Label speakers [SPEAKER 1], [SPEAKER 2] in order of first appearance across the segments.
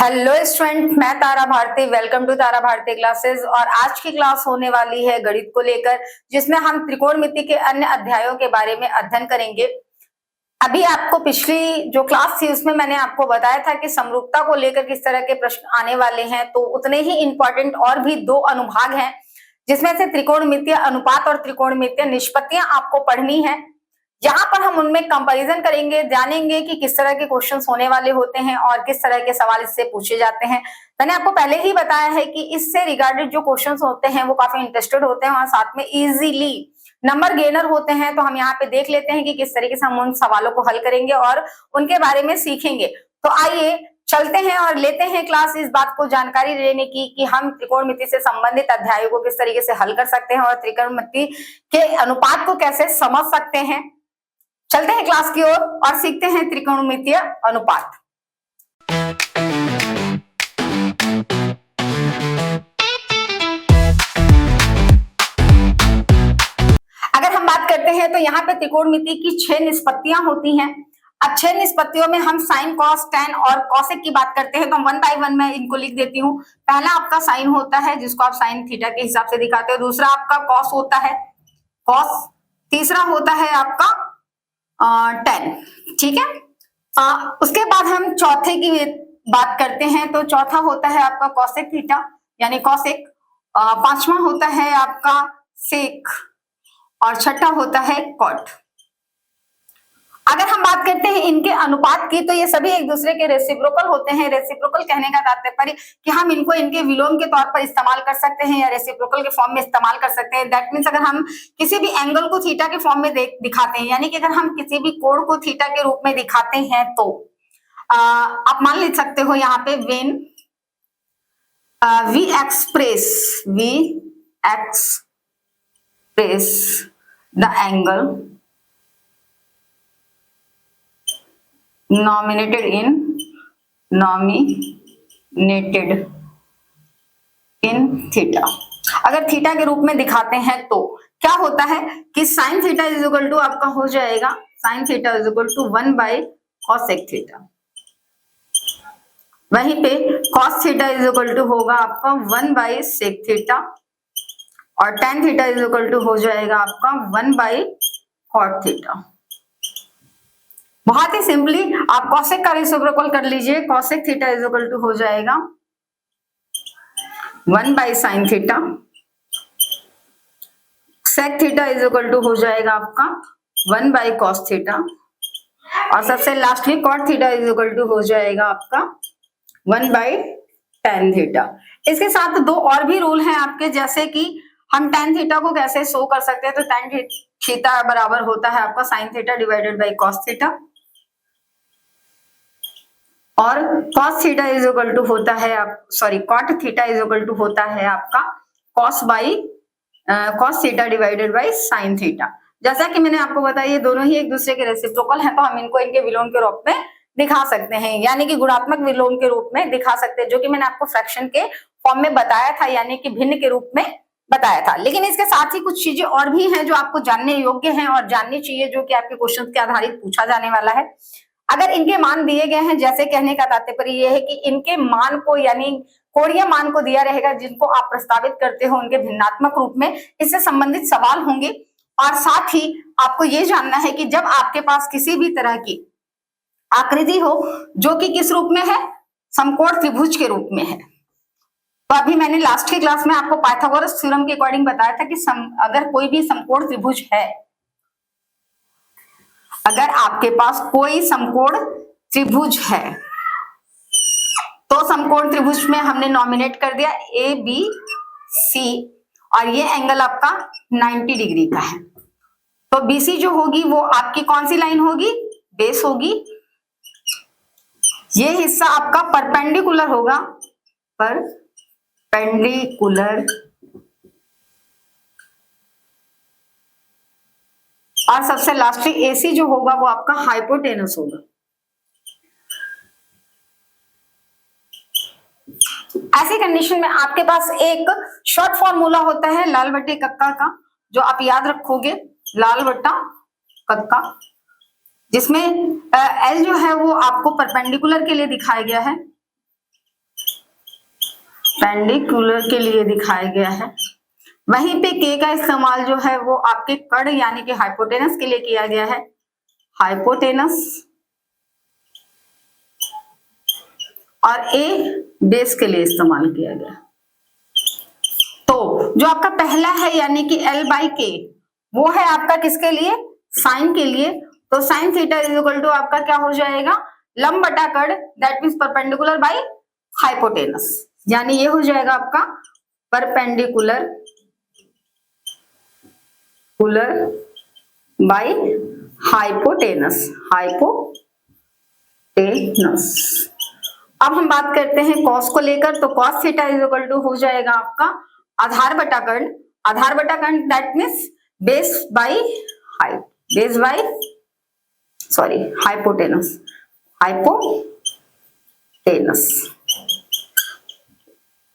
[SPEAKER 1] Hello student, मैं Tara Bharti. Welcome to Tara Bharti classes. और आज की क्लास होने वाली है गणित को लेकर, जिसमें हम त्रिकोणमिति के अन्य अध्यायों के बारे में अध्ययन करेंगे। अभी आपको पिछली जो क्लास थी उसमें मैंने आपको बताया था कि समरूपता को लेकर किस तरह के प्रश्न आने वाले हैं, तो उतने ही इंपॉर्टेंट और भी दो अनुभाग हैं, जिसमें से त्रिकोणमितीय अनुपात और त्रिकोणमितीय निष्पत्तियां आपको पढ़नी है। यहाँ पर हम उनमें कंपैरिजन करेंगे, जानेंगे कि किस तरह के क्वेश्चंस होने वाले होते हैं और किस तरह के सवाल इससे पूछे जाते हैं। मैंने आपको पहले ही बताया है कि इससे रिगार्डेड जो क्वेश्चंस होते हैं वो काफी इंटरेस्टेड होते हैं और साथ में इजीली नंबर गेनर होते हैं। तो हम यहाँ पे देख लेते हैं कि किस तरीके से हम उन सवालों को हल करेंगे और उनके बारे में सीखेंगे। तो आइए चलते हैं और लेते हैं क्लास इस बात को जानकारी लेने की कि हम त्रिकोणमिति से संबंधित अध्यायों को किस तरीके से हल कर सकते हैं और त्रिकोणमिति के अनुपात को कैसे समझ सकते हैं। चलते हैं क्लास की ओर और सीखते हैं त्रिकोणमितीय अनुपात। अगर हम बात करते हैं तो यहाँ पे त्रिकोणमिति की 6 निष्पत्तियां होती हैं। अब 6 निष्पत्तियों में हम साइन, कॉस, टैन और कॉसेक की बात करते हैं तो वन बाय वन मैं इनको लिख देती हूँ। पहला आपका साइन होता है, जिसको आप साइन थीटा के हिसाब से दिखाते हो। दूसरा आपका कॉस होता है, कॉस। तीसरा होता है आपका टैन, ठीक है। उसके बाद हम चौथे की बात करते हैं तो चौथा होता है आपका कॉसेक थीटा यानी कॉसेक। पांचवा होता है आपका सेक और छठा होता है कॉट। अगर हम बात करते हैं इनके अनुपात की तो ये सभी एक दूसरे के रेसिप्रोकल होते हैं। रेसिप्रोकल कहने का तात्पर्य कि हम इनको इनके विलोम के तौर पर इस्तेमाल कर सकते हैं या रेसिप्रोकल के फॉर्म में इस्तेमाल कर सकते हैं। दैट मीन्स अगर हम किसी भी एंगल को थीटा के फॉर्म में दिखाते हैं, यानी कि अगर हम किसी भी कोण को थीटा के रूप में दिखाते हैं तो आप मान ले सकते हो यहाँ पे when we express the angle nominated in theta। अगर थीटा के रूप में दिखाते हैं तो क्या होता है कि sine theta is equal to आपका हो जाएगा sine theta is equal to 1 by cosec theta. वहीं पे cos theta is equal to होगा आपका 1 बाय सेक थीटा और tan theta is equal to हो जाएगा आपका 1 बाय कॉट थीटा। बहुत ही सिंपली आप कॉसेक का रेसिप्रोकल कर लीजिए। Cosec theta is equal to हो जाएगा 1 by sine theta, sec theta is equal to हो जाएगा आपका 1 बाय कॉस थीटा और सबसे लास्ट में cot theta is equal to हो जाएगा आपका 1 बाय टैन थीटा। इसके साथ दो और भी रूल हैं आपके, जैसे कि हम टैन थीटा को कैसे शो कर सकते हैं तो टैन थीटा बराबर होता है आपका sine theta divided by cos theta और cos theta is equal to होता है cot theta is equal to होता है आपका cos theta divided by sin theta. जैसा कि मैंने आपको बताया ये दोनों ही एक दूसरे के रेसिप्रोकल हैं, तो हम इनको इनके विलोम के रूप में दिखा सकते हैं, यानी कि गुणात्मक विलोम के रूप में दिखा सकते हैं, जो कि मैंने आपको फ्रैक्शन के फॉर्म में बताया था, यानी कि भिन्न के रूप में बताया था। लेकिन इसके साथ ही कुछ चीजें और भी हैं जो आपको जानने योग्य हैं और जाननी चाहिए, जो कि आपके क्वेश्चन के आधारित पूछा जाने वाला है। अगर इनके मान दिए गए हैं, जैसे कहने का तात्पर्य यह है कि इनके मान को यानी कोणीय मान को दिया रहेगा जिनको आप प्रस्तावित करते हो उनके भिन्नात्मक रूप में, इससे संबंधित सवाल होंगे। और साथ ही आपको यह जानना है कि जब आपके पास किसी भी तरह की आकृति हो जो कि किस रूप में है, समकोण त्रिभुज के रूप में है। तो अभी मैंने लास्ट की क्लास में आपको पाइथागोरस थ्योरम के अकॉर्डिंग बताया था कि अगर कोई भी समकोण त्रिभुज है, अगर आपके पास कोई समकोण त्रिभुज है तो समकोण त्रिभुज में हमने नॉमिनेट कर दिया ए बी सी और ये एंगल आपका 90 डिग्री का है। तो बीसी जो होगी वो आपकी कौन सी लाइन होगी, बेस होगी। ये हिस्सा आपका परपेंडिकुलर होगा, परपेंडिकुलर, और सबसे लास्टली एसी जो होगा वो आपका हाइपोटेनस होगा। ऐसी कंडीशन में आपके पास एक शॉर्ट फॉर्मूला होता है लाल बटे कक्का का, जो आप याद रखोगे, लाल बट्टा कक्का, जिसमें एल जो है वो आपको परपेंडिकुलर के लिए दिखाया गया है पेंडिकुलर के लिए दिखाया गया है। वहीं पे के का इस्तेमाल जो है वो आपके कड़ यानी कि हाइपोटेनस के लिए किया गया है, हाइपोटेनस, और ए बेस के लिए इस्तेमाल किया गया। तो जो आपका पहला है यानी कि L बाई के, वो है आपका किसके लिए, साइन के लिए। तो sine theta is equal to आपका क्या हो जाएगा, लंब बटा कड़, that means perpendicular by hypotenuse, यानी ये हो जाएगा आपका परपेंडिकुलर बाई हाइपोटेनस, अब हम बात करते हैं कॉस को लेकर। तो cos theta is equal to हो जाएगा आपका आधार बटा कर्ण, that means base by hypotenuse.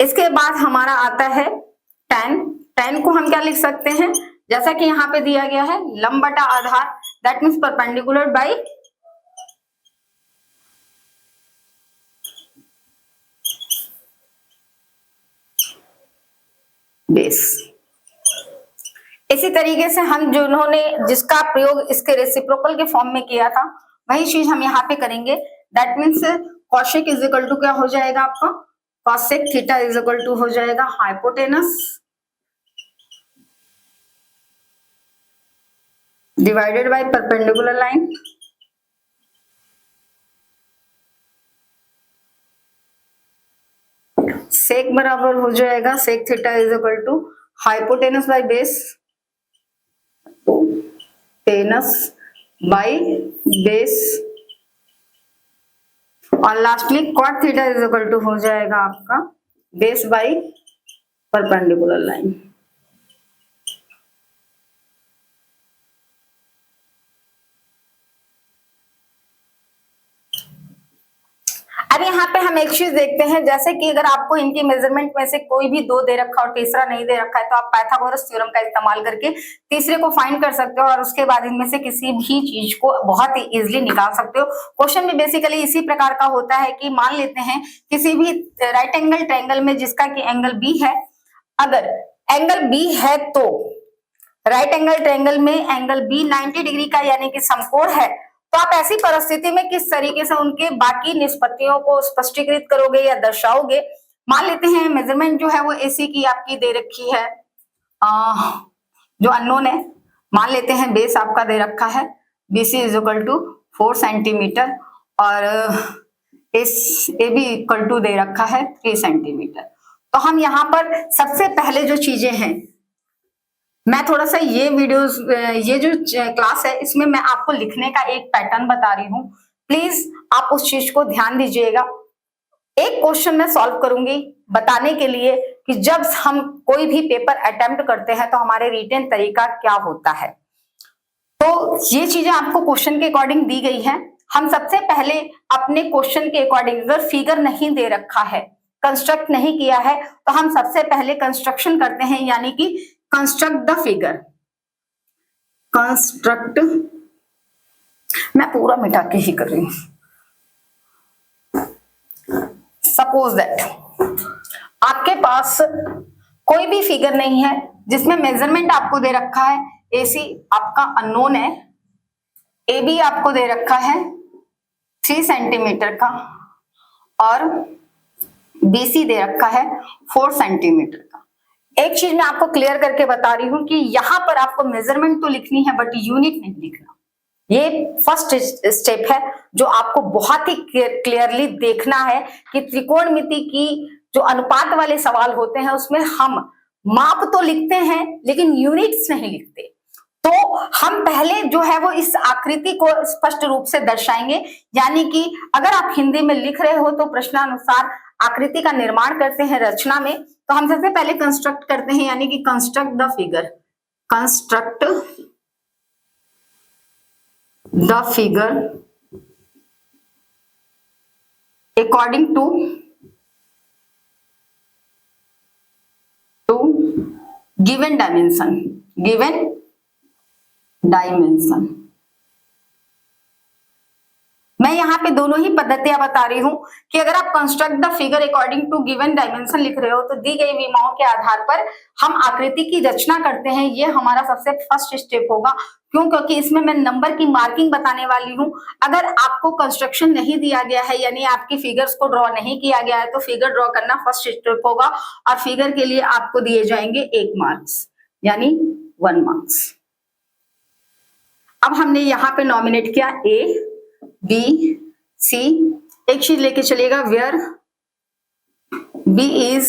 [SPEAKER 1] इसके बाद हमारा आता है tan को हम क्या लिख सकते हैं, जैसा कि यहाँ पे दिया गया है लंब बटा आधार, that means perpendicular by base. इसी तरीके से हम जिसका प्रयोग इसके रेसिप्रोकल के फॉर्म में किया था, वही चीज हम यहाँ पे करेंगे। That means cosec is equal to क्या हो जाएगा आपका, cosec theta is equal to हो जाएगा hypotenuse divided by perpendicular line, sec बराबर हो जाएगा sec theta is equal to hypotenuse by base, टेनस बाय बेस, और lastly cot theta is equal to हो जाएगा आपका बेस बाय परपेंडिकुलर लाइन। अब यहाँ पे हम एक चीज देखते हैं, जैसे कि अगर आपको इनकी मेजरमेंट में से कोई भी दो दे रखा और तीसरा नहीं दे रखा है, तो आप पाइथागोरस थ्योरम का इस्तेमाल करके तीसरे को फाइंड कर सकते हो और उसके बाद इनमें से किसी भी चीज को बहुत ही इजिली निकाल सकते हो। क्वेश्चन में बेसिकली इसी प्रकार का होता है कि मान लेते हैं किसी भी राइट एंगल ट्रायंगल में जिसका कि एंगल बी है, अगर एंगल बी है तो राइट एंगल ट्रायंगल में एंगल बी 90 डिग्री का यानी कि समकोण है, तो आप ऐसी परिस्थिति में किस तरीके से उनके बाकी निष्पत्तियों को स्पष्टीकृत करोगे या दर्शाओगे। मान लेते हैं मेजरमेंट जो है वो एसी की आपकी दे रखी है, जो अननोन है, मान लेते हैं बेस आपका दे रखा है BC is equal to 4 centimetre और S A B equal to दे रखा है 3 सेंटीमीटर। तो हम यहाँ पर सबसे पहले जो चीजें हैं, मैं थोड़ा सा ये वीडियोस ये जो क्लास है इसमें मैं आपको लिखने का एक पैटर्न बता रही हूँ, प्लीज आप उस चीज को ध्यान दीजिएगा। एक क्वेश्चन मैं सॉल्व करूंगी बताने के लिए कि जब हम कोई भी पेपर अटेम्प्ट करते हैं तो हमारे रिटेन तरीका क्या होता है। तो ये चीजें आपको क्वेश्चन के अकॉर्डिंग दी गई है। हम सबसे पहले अपने क्वेश्चन के अकॉर्डिंग, अगर फिगर नहीं दे रखा है, कंस्ट्रक्ट नहीं किया है, तो हम सबसे पहले कंस्ट्रक्शन करते हैं, यानी कि कंस्ट्रक्ट द फिगर। कंस्ट्रक्ट, मैं पूरा मिटा के ही कर रही हूं। सपोज दैट आपके पास कोई भी फिगर नहीं है जिसमें मेजरमेंट आपको दे रखा है, एसी आपका अननोन है, ए बी आपको दे रखा है 3 सेंटीमीटर का और बीसी दे रखा है 4 सेंटीमीटर का। एक चीज मैं आपको क्लियर करके बता रही हूं कि यहां पर आपको मेजरमेंट तो लिखनी है बट यूनिट नहीं लिखना। ये फर्स्ट स्टेप है जो आपको बहुत ही क्लियरली देखना है कि त्रिकोणमिति की जो अनुपात वाले सवाल होते हैं उसमें हम माप तो लिखते हैं लेकिन यूनिट्स नहीं लिखते। तो हम पहले जो है वो इस आकृति को स्पष्ट रूप से दर्शाएंगे, यानी कि अगर आप हिंदी में लिख रहे हो तो प्रश्नानुसार आकृति का निर्माण करते हैं रचना में। तो हम सबसे पहले कंस्ट्रक्ट करते हैं, यानी कि construct the figure. Construct the figure according to given dimension, मैं यहाँ पे दोनों ही पद्धतियां बता रही हूँ कि अगर आप construct the figure according to given dimension लिख रहे हो तो दी गई विमाओं के आधार पर हम आकृति की रचना करते हैं। ये हमारा सबसे फर्स्ट स्टेप होगा। क्यों? क्योंकि इसमें मैं नंबर की मार्किंग बताने वाली हूँ। अगर आपको कंस्ट्रक्शन नहीं दिया गया है यानी आपकी फिगर्स को ड्रॉ नहीं किया गया है तो फिगर ड्रॉ करना फर्स्ट स्टेप होगा और फिगर के लिए आपको दिए जाएंगे 1 मार्क्स यानी 1 मार्क्स। अब हमने यहाँ पे नॉमिनेट किया A B C, एक चीज लेके चलेगा where B is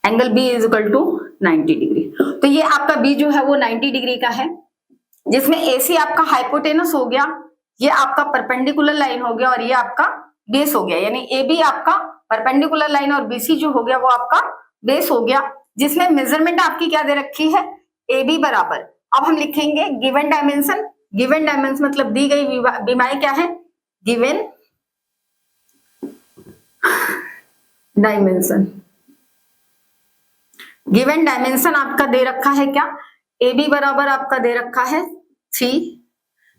[SPEAKER 1] angle B is equal to 90 degree. तो ये आपका B जो है वो 90 डिग्री का है जिसमें AC आपका हाइपोटेनस हो गया, ये आपका परपेंडिकुलर लाइन हो गया और ये आपका बेस हो गया यानी AB आपका परपेंडिकुलर लाइन और BC जो हो गया वो आपका बेस हो गया, जिसमें मेजरमेंट आपकी क्या दे रखी है AB बराबर। अब हम लिखेंगे गिवन डायमेंशन। गिवन डायमेंशन मतलब दी गई विमाएं क्या है, गिवन डायमेंशन। गिवन डायमेंशन आपका दे रखा है क्या, AB बराबर आपका दे रखा है 3,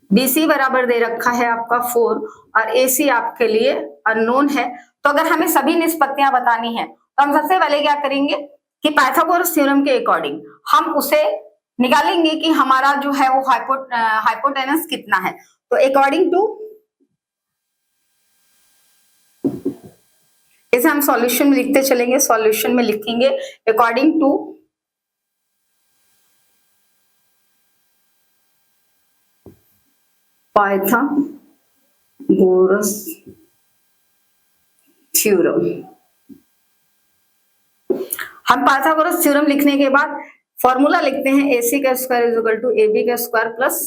[SPEAKER 1] BC बराबर दे रखा है आपका 4 और AC आपके लिए अननोन है। तो अगर हमें सभी निष्पत्तियां बतानी है तो हम सबसे पहले क्या करेंगे कि पाइथागोरस थ्योरम के अकॉर्डिंग हम उसे निकालेंगे कि हमारा जो है वो हाइपोटेनस कितना है। तो अकॉर्डिंग टू इसे हम सॉल्यूशन में लिखते चलेंगे। सॉल्यूशन में लिखेंगे अकॉर्डिंग टू पाइथागोरस थ्योरम। हम पाइथागोरस थ्योरम लिखने के बाद फॉर्मूला लिखते हैं AC का square is equal to AB का स्क्वायर प्लस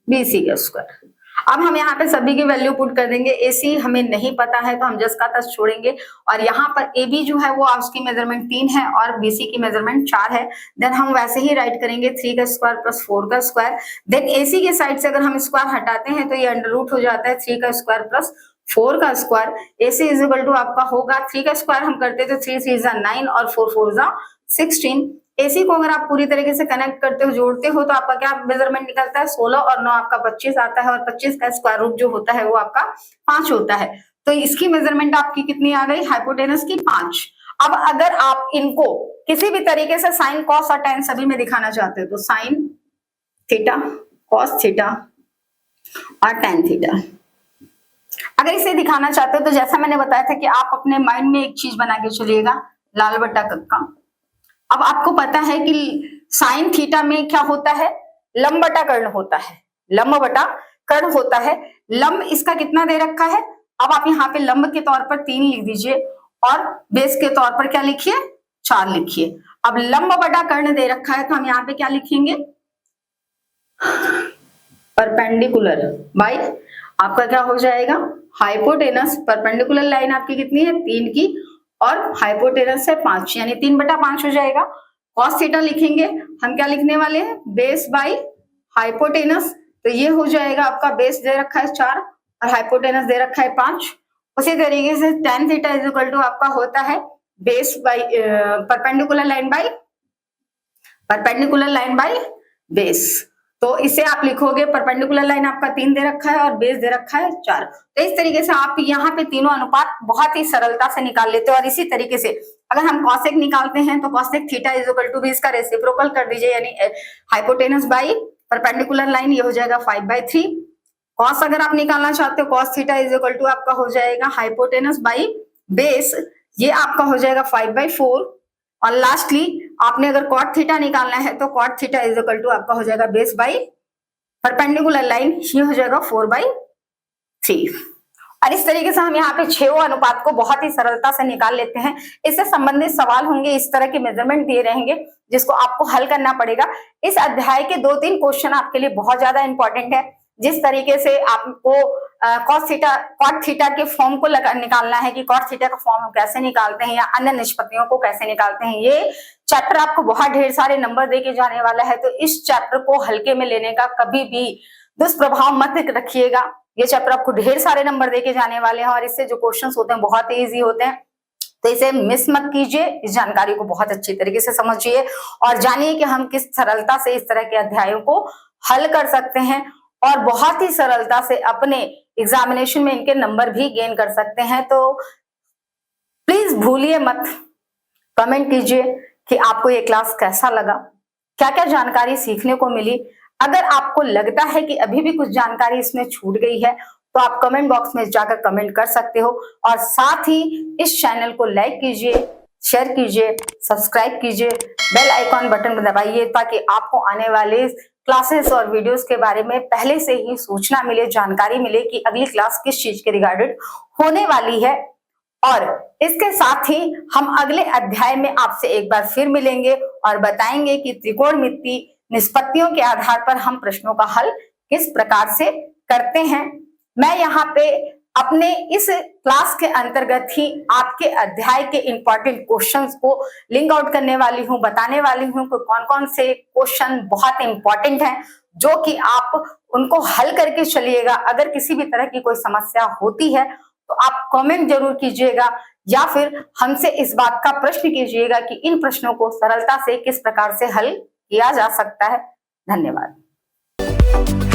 [SPEAKER 1] BC का स्क्वायर। अब हम यहाँ पे सभी की वैल्यू पुट कर देंगे। AC हमें नहीं पता है तो हम जस का तस छोड़ेंगे और यहाँ पर AB जो है वो उसकी मेजरमेंट 3 है और BC की मेजरमेंट 4 है। देन हम वैसे ही राइट करेंगे 3 का स्क्वायर प्लस 4 का स्क्वायर। देन AC के साइड से अगर हम स्क्वायर हटाते हैं तो ये अंडर रूट हो जाता है 3 का स्क्वायर प्लस 4 का square. AC is equal to आपका होगा 3 का स्क्वायर हम करते तो 3 3 9 और 4 4 16। AC को अगर आप पूरी तरीके से कनेक्ट करते हो, जोड़ते हो तो आपका क्या मेजरमेंट निकलता है 16 और 9 आपका 25 आता है और 25 का स्क्वायर रूट जो होता है वो आपका 5 होता है। तो इसकी मेजरमेंट आपकी कितनी आ गई हाइपोटेनस की 5। अब अगर आप इनको किसी भी तरीके से साइन कॉस और टेन सभी में दिखाना चाहते हो तो साइन थीटा कॉस थीटा और टेन थीटा अगर इसे दिखाना चाहते हो तो जैसा मैंने बताया था कि आप अपने माइंड में एक चीज बना के चलिएगा, लाल बट्टा कक्का। अब आपको पता है कि साइन थीटा में क्या होता है, लंब बटा कर्ण होता है, लंब बटा कर्ण होता है। लंब इसका कितना दे रखा है, अब आप यहाँ पे लंब के तौर पर 3 लिख दीजिए और बेस के तौर पर क्या लिखिए 4 लिखिए। अब लंब बटा कर्ण दे रखा है तो हम यहाँ पे क्या लिखेंगे परपेंडिकुलर बाई आपका क्या हो जाएगा हाइपोटेनस। परपेंडिकुलर लाइन आपकी कितनी है 3 की और हाइपोटेनस है 5 यानी 3/5 हो जाएगा। कॉस थीटा लिखेंगे हम क्या लिखने वाले हैं बेस बाई हाइपोटेनस। तो ये हो जाएगा आपका बेस दे रखा है 4 और हाइपोटेनस दे रखा है 5। उसी तरीके से tan theta is equal to आपका होता है base by perpendicular line by base. तो इसे आप लिखोगे परपेंडिकुलर लाइन आपका 3 दे रखा है और बेस दे रखा है 4। तो इस तरीके से आप यहाँ पे तीनों अनुपात बहुत ही सरलता से निकाल लेते हो। और इसी तरीके से अगर हम कॉसेक निकालते हैं तो cosec theta is equal to भी इसका रेसिप्रोकल कर दीजिए यानी हाइपोटेनस बाई परपेंडिकुलर लाइन ये हो जाएगा 5/3। कॉस अगर आप निकालना चाहते हो cos theta is equal to आपका हो जाएगा हाइपोटेनस बाई बेस ये आपका हो जाएगा 5/4। और लास्टली आपने अगर कॉट थीटा निकालना है तो cot theta is equal to आपका हो जाएगा बेस बाई परपेंडिकुलर लाइन ये हो जाएगा 4/3। और इस तरीके से हम यहाँ पे 6 अनुपात को बहुत ही सरलता से निकाल लेते हैं। इससे संबंधित सवाल होंगे, इस तरह के मेजरमेंट दिए रहेंगे जिसको आपको हल करना पड़ेगा। इस अध्याय के 2-3 क्वेश्चन आपके लिए बहुत ज्यादा इंपॉर्टेंट है। जिस तरीके से आपको कॉट थीटा के फॉर्म को निकालना है कि कॉट थीटा का फॉर्म कैसे निकालते हैं या अन्य निष्पत्तियों को कैसे निकालते हैं, ये चैप्टर आपको बहुत ढेर सारे नंबर देके जाने वाला है। तो इस चैप्टर को हल्के में लेने का कभी भी दुष्प्रभाव मत रखिएगा। ये चैप्टर आपको ढेर सारे नंबर देके जाने वाले हैं और इससे जो क्वेश्चंस होते हैं बहुत ही ईजी होते हैं। तो इसे मिस मत कीजिए, इस जानकारी को बहुत अच्छी तरीके से समझिए और जानिए कि हम किस सरलता से इस तरह के अध्यायों को हल कर सकते हैं और बहुत ही सरलता से अपने एग्जामिनेशन में इनके नंबर भी गेन कर सकते हैं। तो प्लीज भूलिए मत, कमेंट कीजिए कि आपको ये क्लास कैसा लगा, क्या क्या जानकारी सीखने को मिली। अगर आपको लगता है कि अभी भी कुछ जानकारी इसमें छूट गई है तो आप कमेंट बॉक्स में जाकर कमेंट कर सकते हो, और साथ ही इस चैनल को लाइक कीजिए, शेयर कीजिए, सब्सक्राइब कीजिए, बेल आइकॉन बटन दबाइए ताकि आपको आने वाले क्लासेस और वीडियोस के बारे में पहले से ही सूचना मिले, जानकारी मिले कि अगली क्लास किस चीज के रिगार्डेड होने वाली है। और इसके साथ ही हम अगले अध्याय में आपसे एक बार फिर मिलेंगे और बताएंगे कि त्रिकोणमिति निष्पत्तियों के आधार पर हम प्रश्नों का हल किस प्रकार से करते हैं। मैं यहाँ पे अपने इस क्लास के अंतर्गत ही आपके अध्याय के इंपॉर्टेंट क्वेश्चंस को लिंक आउट करने वाली हूँ, बताने वाली हूँ कि कौन कौन से क्वेश्चन बहुत इंपॉर्टेंट हैं जो कि आप उनको हल करके चलिएगा। अगर किसी भी तरह की कोई समस्या होती है तो आप कमेंट जरूर कीजिएगा या फिर हमसे इस बात का प्रश्न कीजिएगा कि इन प्रश्नों को सरलता से किस प्रकार से हल किया जा सकता है। धन्यवाद।